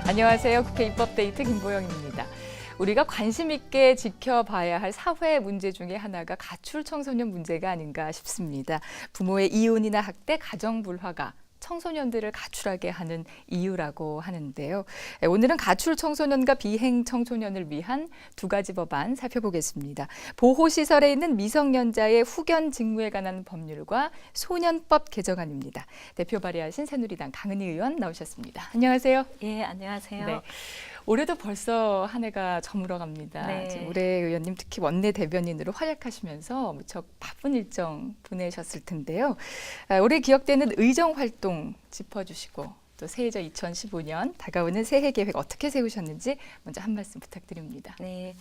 안녕하세요. 국회 입법데이트 김보영입니다. 우리가 관심 있게 지켜봐야 할 사회 문제 중에 하나가 가출 청소년 문제가 아닌가 싶습니다. 부모의 이혼이나 학대, 가정불화가 청소년들을 가출하게 하는 이유라고 하는데요. 오늘은 가출 청소년과 비행 청소년을 위한 두 가지 법안 살펴보겠습니다. 보호시설에 있는 미성년자의 후견 직무에 관한 법률과 소년법 개정안입니다. 대표 발의하신 새누리당 강은희 의원 나오셨습니다. 안녕하세요. 예, 안녕하세요. 네. 올해도 벌써 한 해가 저물어갑니다. 네. 지금 올해 의원님 특히 원내 대변인으로 활약하시면서 무척 바쁜 일정 보내셨을 텐데요. 올해 기억되는 의정 활동 짚어주시고 또 새해죠 2015년 다가오는 새해 계획 어떻게 세우셨는지 먼저 한 말씀 부탁드립니다. 네,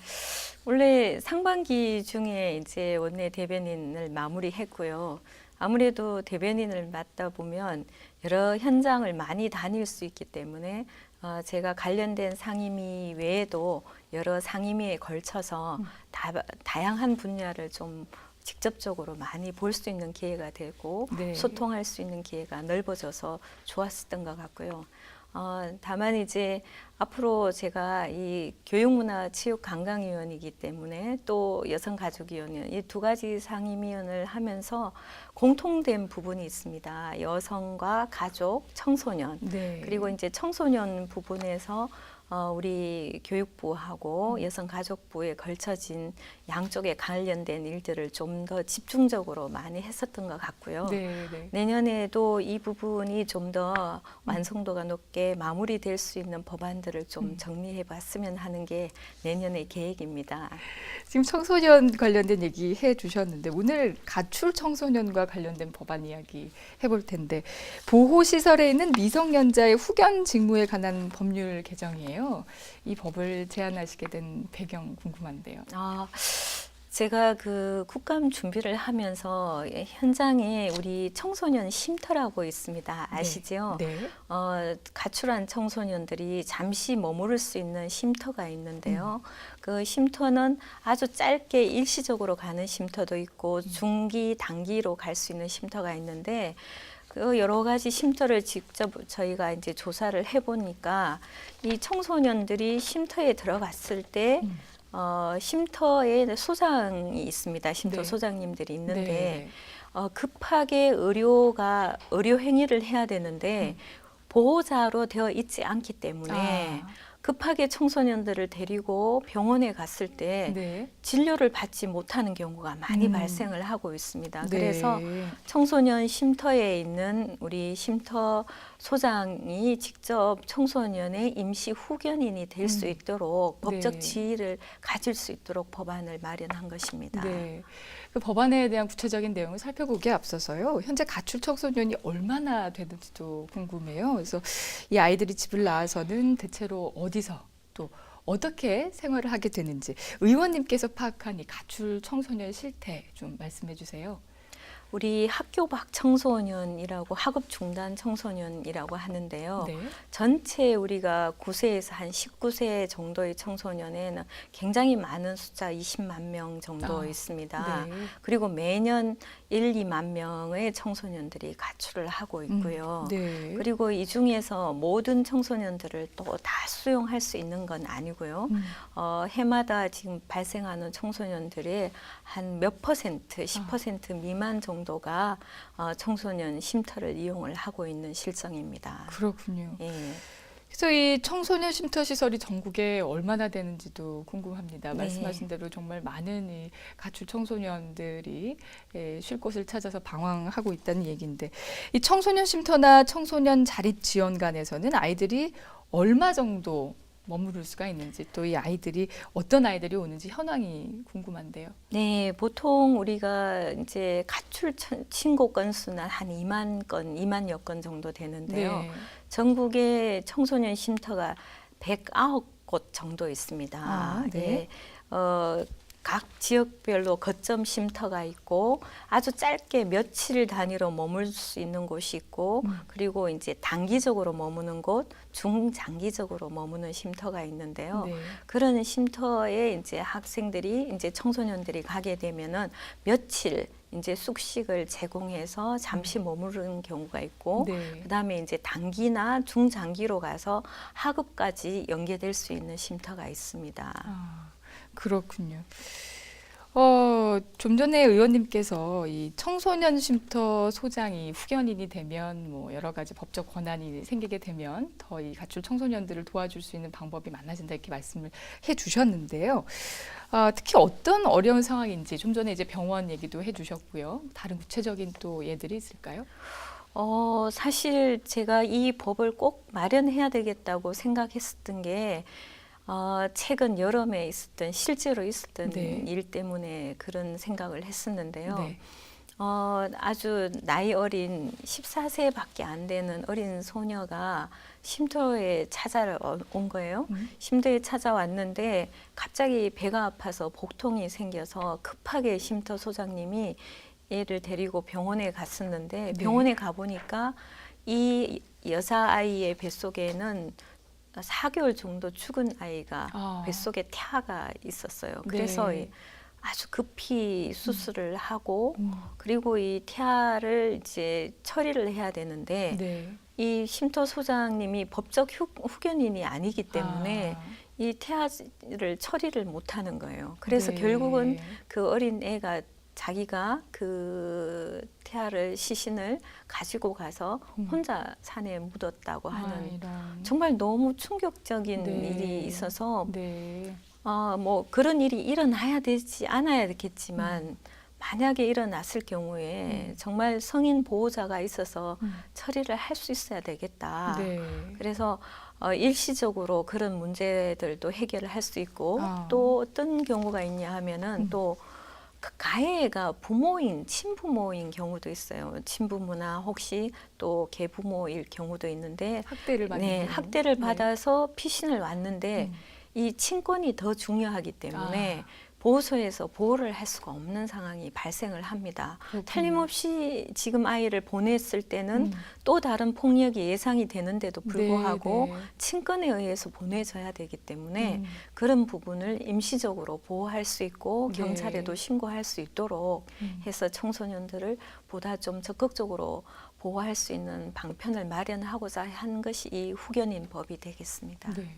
원래 상반기 중에 이제 원내 대변인을 마무리했고요. 아무래도 대변인을 맡다 보면 여러 현장을 많이 다닐 수 있기 때문에 제가 관련된 상임위 외에도 여러 상임위에 걸쳐서 다양한 분야를 좀 직접적으로 많이 볼 수 있는 기회가 되고 네. 소통할 수 있는 기회가 넓어져서 좋았었던 것 같고요. 다만 이제 앞으로 제가 이 교육문화체육관광위원이기 때문에 또 여성가족위원회 이 두 가지 상임위원을 하면서 공통된 부분이 있습니다. 여성과 가족, 청소년 네. 그리고 이제 청소년 부분에서 우리 교육부하고 여성가족부에 걸쳐진 양쪽에 관련된 일들을 좀 더 집중적으로 많이 했었던 것 같고요. 네, 네. 내년에도 이 부분이 좀 더 완성도가 높게 마무리될 수 있는 법안들을 좀 정리해 봤으면 하는 게 내년의 계획입니다. 지금 청소년 관련된 얘기 해주셨는데 오늘 가출 청소년과 관련된 법안 이야기 해볼 텐데 보호시설에 있는 미성년자의 후견 직무에 관한 법률 개정이에요. 이 법을 제안하시게 된 배경 궁금한데요. 제가 그 국감 준비를 하면서 현장에 우리 청소년 쉼터라고 있습니다. 아시죠? 네. 가출한 청소년들이 잠시 머무를 수 있는 쉼터가 있는데요. 그 쉼터는 아주 짧게 일시적으로 가는 쉼터도 있고 중기, 단기로 갈 수 있는 쉼터가 있는데 그 여러 가지 쉼터를 직접 저희가 이제 조사를 해보니까 이 청소년들이 쉼터에 들어갔을 때 쉼터에 소장이 있습니다. 쉼터 네. 소장님들이 있는데 네. 급하게 의료 행위를 해야 되는데 보호자로 되어 있지 않기 때문에 급하게 청소년들을 데리고 병원에 갔을 때 네. 진료를 받지 못하는 경우가 많이 발생을 하고 있습니다. 네. 그래서 청소년 쉼터에 있는 우리 쉼터 소장이 직접 청소년의 임시 후견인이 될 수 있도록 법적 네. 지위를 가질 수 있도록 법안을 마련한 것입니다. 네. 그 법안에 대한 구체적인 내용을 살펴보기에 앞서서요. 현재 가출 청소년이 얼마나 되는지도 궁금해요. 그래서 이 아이들이 집을 나와서는 대체로 어디서 또 어떻게 생활을 하게 되는지 의원님께서 파악한 이 가출 청소년 실태 좀 말씀해 주세요. 우리 학교 밖 청소년이라고 학업 중단 청소년이라고 하는데요. 네. 전체 우리가 9세에서 한 19세 정도의 청소년에는 굉장히 많은 숫자 20만 명 정도 있습니다. 네. 그리고 매년 1, 2만 명의 청소년들이 가출을 하고 있고요. 네. 그리고 이 중에서 모든 청소년들을 또 다 수용할 수 있는 건 아니고요. 해마다 지금 발생하는 청소년들의 한 몇 퍼센트, 10% 미만 정도가 청소년 쉼터를 이용을 하고 있는 실정입니다. 그렇군요. 예. 그래서 이 청소년 쉼터 시설이 전국에 얼마나 되는지도 궁금합니다. 네. 말씀하신 대로 정말 많은 이 가출 청소년들이 쉴 곳을 찾아서 방황하고 있다는 얘기인데 이 청소년 쉼터나 청소년 자립 지원관에서는 아이들이 얼마 정도 머무를 수가 있는지 또 이 아이들이 어떤 아이들이 오는지 현황이 궁금한데요. 네, 보통 우리가 이제 가출 신고 건수는 한 2만여 건 정도 되는데요. 네. 전국에 청소년 쉼터가 109곳 정도 있습니다. 네. 각 지역별로 거점 쉼터가 있고 아주 짧게 며칠 단위로 머물 수 있는 곳이 있고 그리고 이제 단기적으로 머무는 곳, 중장기적으로 머무는 쉼터가 있는데요. 네. 그런 쉼터에 이제 학생들이 이제 청소년들이 가게 되면은 며칠 이제 숙식을 제공해서 잠시 머무르는 경우가 있고, 네. 그다음에 이제 단기나 중장기로 가서 하급까지 연계될 수 있는 쉼터가 있습니다. 아, 그렇군요. 좀 전에 의원님께서 이 청소년 쉼터 소장이 후견인이 되면 뭐 여러 가지 법적 권한이 생기게 되면 더 이 가출 청소년들을 도와줄 수 있는 방법이 많아진다 이렇게 말씀을 해주셨는데요. 특히 어떤 어려운 상황인지 좀 전에 이제 병원 얘기도 해주셨고요. 다른 구체적인 또 예들이 있을까요? 사실 제가 이 법을 꼭 마련해야 되겠다고 생각했었던 게 최근 여름에 실제로 있었던 네. 일 때문에 그런 생각을 했었는데요. 네. 아주 나이 어린 14세밖에 안 되는 어린 소녀가 쉼터에 찾아온 거예요. 쉼터에 찾아왔는데 갑자기 배가 아파서 복통이 생겨서 급하게 쉼터 소장님이 얘를 데리고 병원에 갔었는데, 네. 병원에 가보니까 이 여자아이의 뱃속에는 4개월 정도 죽은 아이가 뱃속에 태아가 있었어요. 그래서 네. 아주 급히 수술을 하고, 그리고 이 태아를 이제 처리를 해야 되는데, 네. 이 쉼터 소장님이 법적 후견인이 아니기 때문에 이 태아를 처리를 못하는 거예요. 그래서 네. 결국은 그 어린 애가 자기가 그 태아를 시신을 가지고 가서 혼자 산에 묻었다고 하는 이런. 정말 너무 충격적인 네. 일이 있어서 네. 뭐 그런 일이 일어나야 되지 않아야 되겠지만 만약에 일어났을 경우에 정말 성인 보호자가 있어서 처리를 할 수 있어야 되겠다. 네. 그래서 일시적으로 그런 문제들도 해결을 할 수 있고, 또 어떤 경우가 있냐 하면은 또 그 가해가 부모인, 친부모인 경우도 있어요. 친부모나 혹시 또 계부모일 경우도 있는데, 학대를 받는 네, 경우. 학대를 네. 받아서 피신을 왔는데 이 친권이 더 중요하기 때문에 보호소에서 보호를 할 수가 없는 상황이 발생을 합니다. 그렇군요. 틀림없이 지금 아이를 보냈을 때는 또 다른 폭력이 예상이 되는데도 불구하고 네, 네. 친권에 의해서 보내져야 되기 때문에 그런 부분을 임시적으로 보호할 수 있고 네. 경찰에도 신고할 수 있도록 해서 청소년들을 보다 좀 적극적으로 보호할 수 있는 방편을 마련하고자 한 것이 이 후견인 법이 되겠습니다. 네.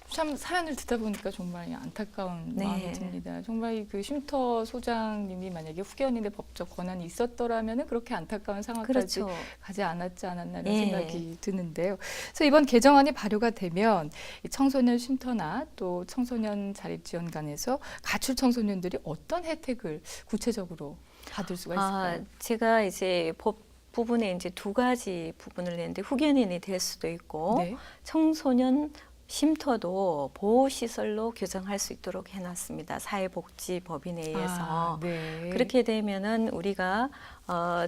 참 사연을 듣다 보니까 정말 안타까운 네. 마음이 듭니다. 정말 그 쉼터 소장님이 만약에 후견인의 법적 권한이 있었더라면 그렇게 안타까운 상황까지 그렇죠. 가지 않았지 않았나라는 예. 생각이 드는데요. 그래서 이번 개정안이 발효가 되면 이 청소년 쉼터나 또 청소년 자립지원관에서 가출 청소년들이 어떤 혜택을 구체적으로 받을 수가 있을까요? 제가 이제 법 부분에 이제 두 가지 부분을 냈는데, 후견인이 될 수도 있고 네. 청소년 쉼터도 보호시설로 규정할 수 있도록 해놨습니다. 사회복지법인에 의해서. 네. 그렇게 되면은 우리가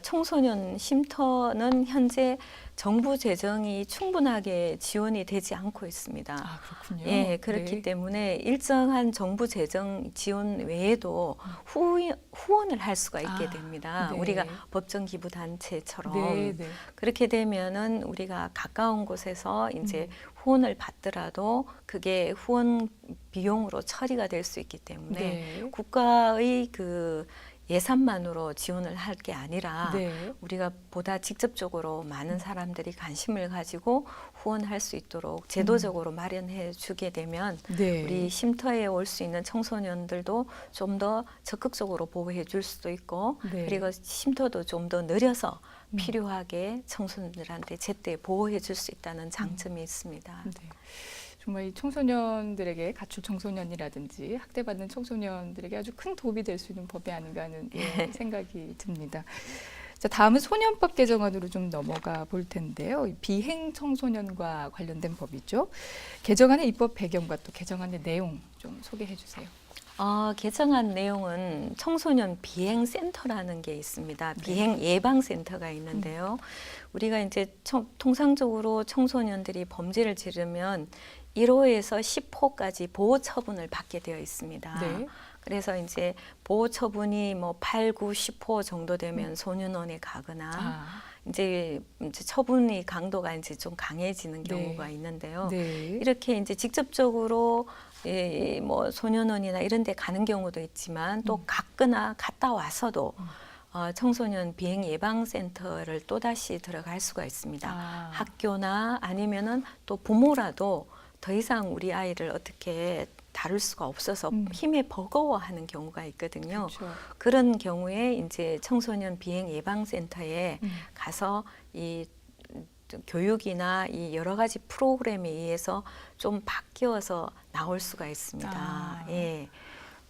청소년 쉼터는 현재 정부 재정이 충분하게 지원이 되지 않고 있습니다. 그렇군요. 예, 그렇기 네. 때문에 일정한 정부 재정 지원 외에도 후원을 할 수가 있게 됩니다. 네. 우리가 법정 기부 단체처럼. 네, 네. 그렇게 되면은 우리가 가까운 곳에서 이제 후원을 받더라도 그게 후원 비용으로 처리가 될 수 있기 때문에 네. 국가의 그 예산만으로 지원을 할 게 아니라 네. 우리가 보다 직접적으로 많은 사람들이 관심을 가지고 후원할 수 있도록 제도적으로 마련해 주게 되면 네. 우리 쉼터에 올 수 있는 청소년들도 좀 더 적극적으로 보호해 줄 수도 있고, 네. 그리고 쉼터도 좀 더 느려서 필요하게 청소년들한테 제때 보호해 줄 수 있다는 장점이 있습니다. 네. 정말 이 청소년들에게 가출 청소년이라든지 학대받는 청소년들에게 아주 큰 도움이 될 수 있는 법이 아닌가 하는 생각이 듭니다. 자, 다음은 소년법 개정안으로 좀 넘어가 볼 텐데요. 이 비행 청소년과 관련된 법이죠. 개정안의 입법 배경과 또 개정안의 내용 좀 소개해 주세요. 개정안 내용은 청소년 비행센터라는 게 있습니다. 비행 예방센터가 있는데요. 우리가 이제 통상적으로 청소년들이 범죄를 저지르면 1호에서 10호까지 보호 처분을 받게 되어 있습니다. 네. 그래서 이제 보호 처분이 뭐 8, 9, 10호 정도 되면 소년원에 가거나 이제 처분이 강도가 이제 좀 강해지는 경우가 있는데요. 네. 이렇게 이제 직접적으로 뭐 소년원이나 이런 데 가는 경우도 있지만 또 갔거나 갔다 와서도 청소년 비행 예방 센터를 또 다시 들어갈 수가 있습니다. 학교나 아니면은 또 부모라도 더 이상 우리 아이를 어떻게 다룰 수가 없어서 힘에 버거워하는 경우가 있거든요. 그렇죠. 그런 경우에 이제 청소년 비행 예방 센터에 가서 이 교육이나 이 여러 가지 프로그램에 의해서 좀 바뀌어서 나올 수가 있습니다. 예.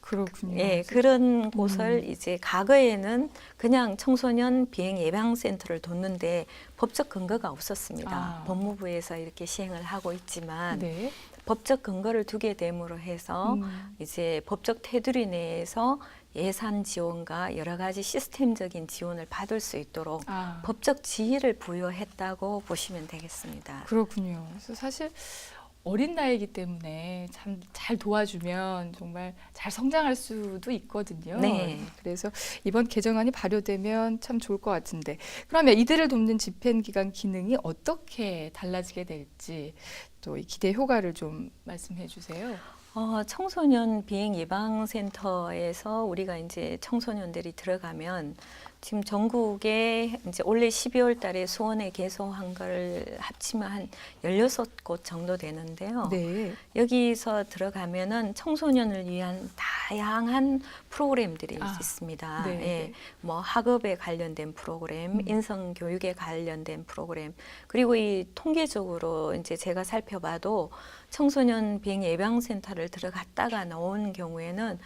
그렇군요. 예, 그런 곳을 이제 과거에는 그냥 청소년 비행 예방 센터를 뒀는데 법적 근거가 없었습니다. 법무부에서 이렇게 시행을 하고 있지만 네. 법적 근거를 두게 됨으로 해서 이제 법적 테두리 내에서 예산 지원과 여러 가지 시스템적인 지원을 받을 수 있도록 법적 지위를 부여했다고 보시면 되겠습니다. 그렇군요. 그래서 사실 어린 나이이기 때문에 참 잘 도와주면 정말 잘 성장할 수도 있거든요. 네. 그래서 이번 개정안이 발효되면 참 좋을 것 같은데, 그러면 이들을 돕는 집행기관 기능이 어떻게 달라지게 될지 또 이 기대 효과를 좀 말씀해 주세요. 청소년 비행 예방 센터에서 우리가 이제 청소년들이 들어가면 지금 전국에 이제 올해 12월 달에 수원에 개소한 걸 합치면 한 16곳 정도 되는데요. 네. 여기서 들어가면은 청소년을 위한 다양한 프로그램들이 있습니다. 네. 예, 뭐 학업에 관련된 프로그램, 인성 교육에 관련된 프로그램, 그리고 이 통계적으로 이제 제가 살펴봐도 청소년 비행 예방 센터를 들어갔다가 나온 경우에는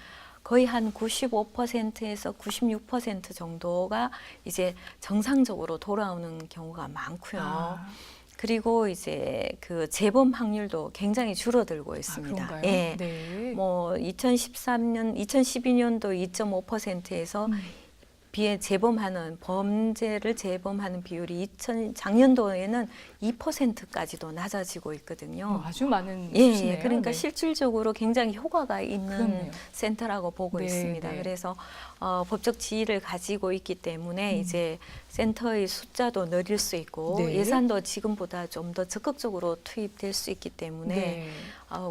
거의 한 95%에서 96% 정도가 이제 정상적으로 돌아오는 경우가 많고요. 그리고 이제 그 재범 확률도 굉장히 줄어들고 있습니다. 그런가요? 예. 네. 뭐 2012년도 2.5%에서 재범하는 범죄를 재범하는 비율이 작년도에는 2%까지도 낮아지고 있거든요. 아주 많은 예, 수치네요. 그러니까 네. 실질적으로 굉장히 효과가 있는 그렇네요. 센터라고 보고 네, 있습니다. 네. 그래서 법적 지위를 가지고 있기 때문에 이제 센터의 숫자도 늘릴 수 있고 네. 예산도 지금보다 좀 더 적극적으로 투입될 수 있기 때문에 네.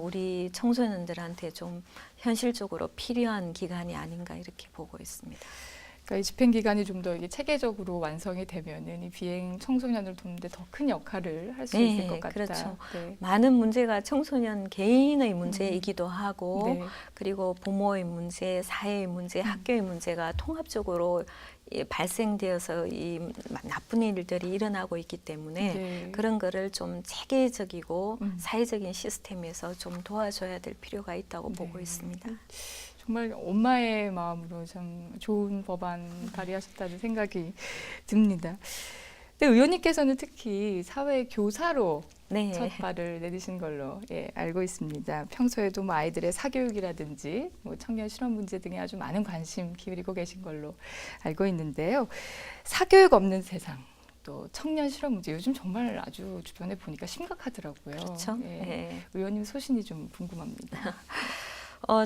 우리 청소년들한테 좀 현실적으로 필요한 기간이 아닌가 이렇게 보고 있습니다. 그러니까 이 집행기관이 좀 더 체계적으로 완성이 되면은 이 비행 청소년을 돕는데 더 큰 역할을 할 수 네, 있을 것 같다. 그렇죠. 네. 많은 문제가 청소년 개인의 문제이기도 하고 네. 그리고 부모의 문제, 사회의 문제, 학교의 문제가 통합적으로 발생되어서 이 나쁜 일들이 일어나고 있기 때문에 네. 그런 거를 좀 체계적이고 사회적인 시스템에서 좀 도와줘야 될 필요가 있다고 보고 있습니다. 정말 엄마의 마음으로 참 좋은 법안 발의하셨다는 생각이 듭니다. 근데 의원님께서는 특히 사회 교사로 네. 첫 발을 내디신 걸로 알고 있습니다. 평소에도 뭐 아이들의 사교육이라든지 뭐 청년 실업 문제 등에 아주 많은 관심 기울이고 계신 걸로 알고 있는데요. 사교육 없는 세상, 또 청년 실업 문제 요즘 정말 아주 주변에 보니까 심각하더라고요. 그렇죠. 예. 네. 의원님 소신이 좀 궁금합니다.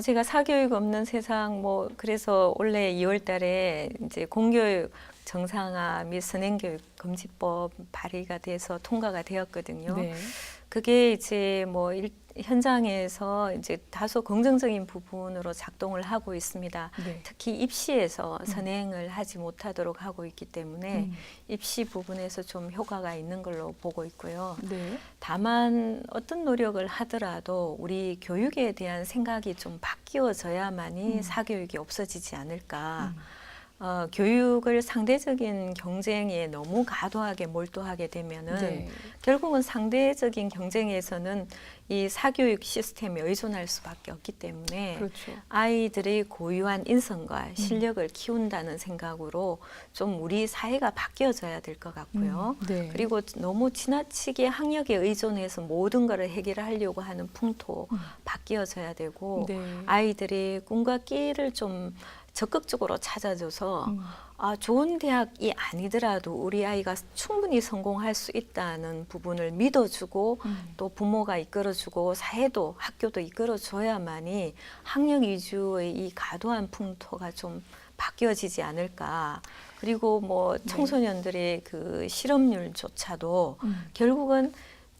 제가 사교육 없는 세상 그래서 올해 2월 달에 이제 공교육 정상화 및 선행교육 금지법 발의가 돼서 통과가 되었거든요. 네. 그게 이제 현장에서 이제 다소 긍정적인 부분으로 작동을 하고 있습니다. 네. 특히 입시에서 선행을 하지 못하도록 하고 있기 때문에 입시 부분에서 좀 효과가 있는 걸로 보고 있고요. 네. 다만 어떤 노력을 하더라도 우리 교육에 대한 생각이 좀 바뀌어져야만이 사교육이 없어지지 않을까. 교육을 상대적인 경쟁에 너무 과도하게 몰두하게 되면은 네. 결국은 상대적인 경쟁에서는 이 사교육 시스템에 의존할 수밖에 없기 때문에 그렇죠. 아이들의 고유한 인성과 실력을 키운다는 생각으로 좀 우리 사회가 바뀌어져야 될 것 같고요. 네. 그리고 너무 지나치게 학력에 의존해서 모든 것을 해결하려고 하는 풍토 바뀌어져야 되고 네. 아이들의 꿈과 끼를 좀 적극적으로 찾아줘서 좋은 대학이 아니더라도 우리 아이가 충분히 성공할 수 있다는 부분을 믿어주고 또 부모가 이끌어주고 사회도 학교도 이끌어줘야만이 학력 위주의 이 과도한 풍토가 좀 바뀌어지지 않을까. 그리고 청소년들의 그 실업률조차도 결국은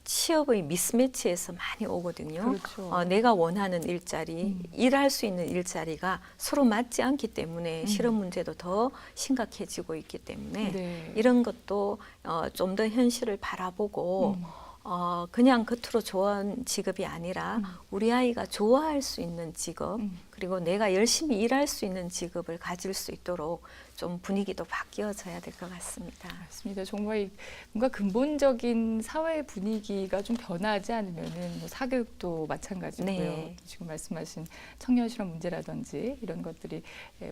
취업의 미스매치에서 많이 오거든요. 그렇죠. 내가 원하는 일자리, 일할 수 있는 일자리가 서로 맞지 않기 때문에 실업 문제도 더 심각해지고 있기 때문에 네. 이런 것도 좀 더 현실을 바라보고 그냥 겉으로 좋아하는 직업이 아니라 우리 아이가 좋아할 수 있는 직업 그리고 내가 열심히 일할 수 있는 직업을 가질 수 있도록 좀 분위기도 바뀌어져야 될 것 같습니다. 맞습니다. 정말 뭔가 근본적인 사회 분위기가 좀 변하지 않으면은 뭐 사교육도 마찬가지고요. 네. 지금 말씀하신 청년 실업 문제라든지 이런 것들이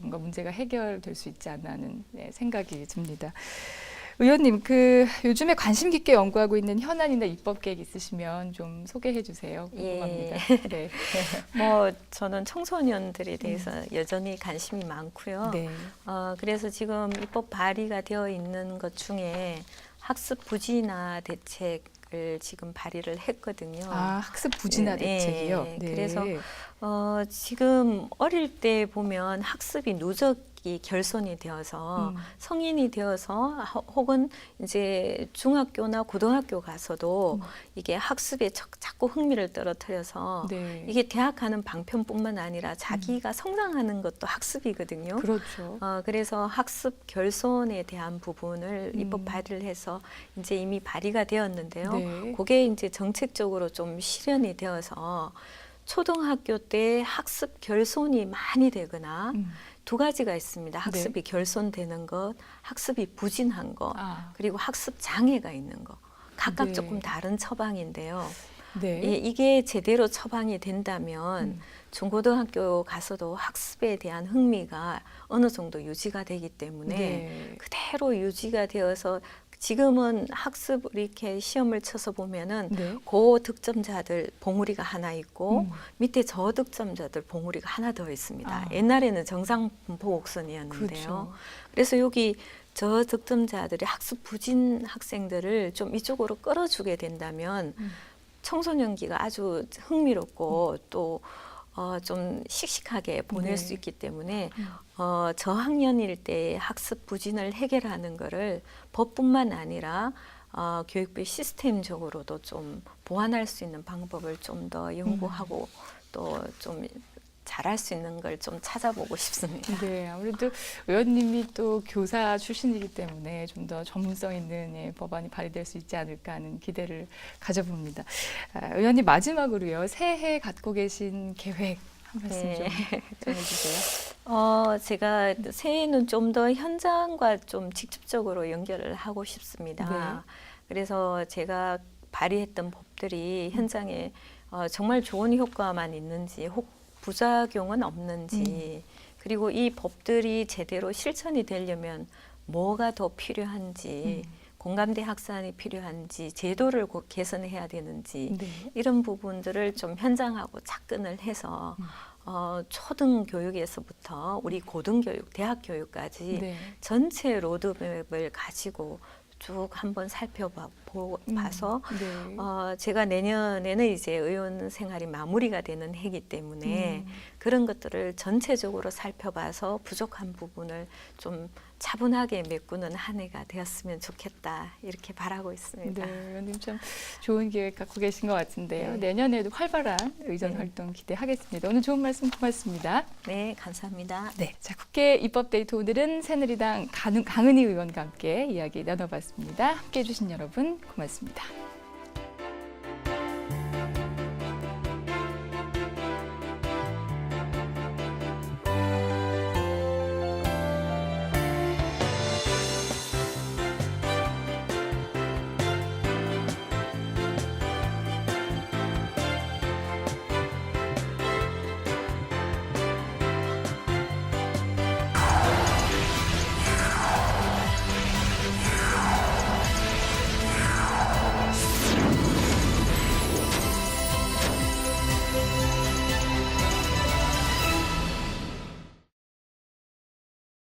뭔가 문제가 해결될 수 있지 않나 하는 생각이 듭니다. 의원님, 요즘에 관심 깊게 연구하고 있는 현안이나 입법 계획 있으시면 좀 소개해 주세요. 궁금합니다. 네. 뭐 저는 청소년들에 대해서 여전히 관심이 많고요. 네. 그래서 지금 입법 발의가 되어 있는 것 중에 학습 부진화 대책을 지금 발의를 했거든요. 학습 부진화 대책이요. 네. 그래서 지금 어릴 때 보면 학습이 누적이 결손이 되어서 성인이 되어서 혹은 이제 중학교나 고등학교 가서도 이게 학습에 자꾸 흥미를 떨어뜨려서 네. 이게 대학 가는 방편뿐만 아니라 자기가 성장하는 것도 학습이거든요. 그렇죠. 그래서 학습 결손에 대한 부분을 입법 발의를 해서 이제 이미 발의가 되었는데요. 네. 그게 이제 정책적으로 좀 실현이 되어서 초등학교 때 학습 결손이 많이 되거나 두 가지가 있습니다. 학습이 결손되는 것, 학습이 부진한 것, 그리고 학습 장애가 있는 것. 각각 네. 조금 다른 처방인데요. 네. 이게 제대로 처방이 된다면 중고등학교 가서도 학습에 대한 흥미가 어느 정도 유지가 되기 때문에 네. 그대로 유지가 되어서 지금은 학습 이렇게 시험을 쳐서 보면은 네. 고득점자들 봉우리가 하나 있고 밑에 저득점자들 봉우리가 하나 더 있습니다. 옛날에는 정상 분포 곡선이었는데요. 그렇죠. 그래서 여기 저득점자들이 학습 부진 학생들을 좀 이쪽으로 끌어주게 된다면 청소년기가 아주 흥미롭고 또 좀 씩씩하게 보낼 수 있기 때문에 저학년일 때 학습 부진을 해결하는 거를 법뿐만 아니라 교육부 시스템적으로도 좀 보완할 수 있는 방법을 좀 더 연구하고 또 좀 잘할 수 있는 걸 좀 찾아보고 싶습니다. 네, 아무래도 의원님이 또 교사 출신이기 때문에 좀 더 전문성 있는 법안이 발의될 수 있지 않을까 하는 기대를 가져봅니다. 의원님 마지막으로요, 새해 갖고 계신 계획 한 말씀 좀 전해주세요. 제가 새해는 좀 더 현장과 좀 직접적으로 연결을 하고 싶습니다. 네. 그래서 제가 발의했던 법들이 현장에 정말 좋은 효과만 있는지 혹 부작용은 없는지 그리고 이 법들이 제대로 실천이 되려면 뭐가 더 필요한지 공감대 확산이 필요한지 제도를 개선해야 되는지 네. 이런 부분들을 좀 현장하고 접근을 해서 초등교육에서부터 우리 고등교육, 대학교육까지 네. 전체 로드맵을 가지고 쭉 한번 살펴봐서 네. 제가 내년에는 이제 의원 생활이 마무리가 되는 해이기 때문에 그런 것들을 전체적으로 살펴봐서 부족한 부분을 좀 차분하게 메꾸는 한 해가 되었으면 좋겠다 이렇게 바라고 있습니다. 네, 의원님 참 좋은 계획 갖고 계신 것 같은데요. 네. 내년에도 활발한 의전 활동 기대하겠습니다. 오늘 좋은 말씀 고맙습니다. 네, 감사합니다. 네, 자 국회 입법데이트 오늘은 새누리당 강은희 의원과 함께 이야기 나눠봤습니다. 함께해 주신 여러분 고맙습니다.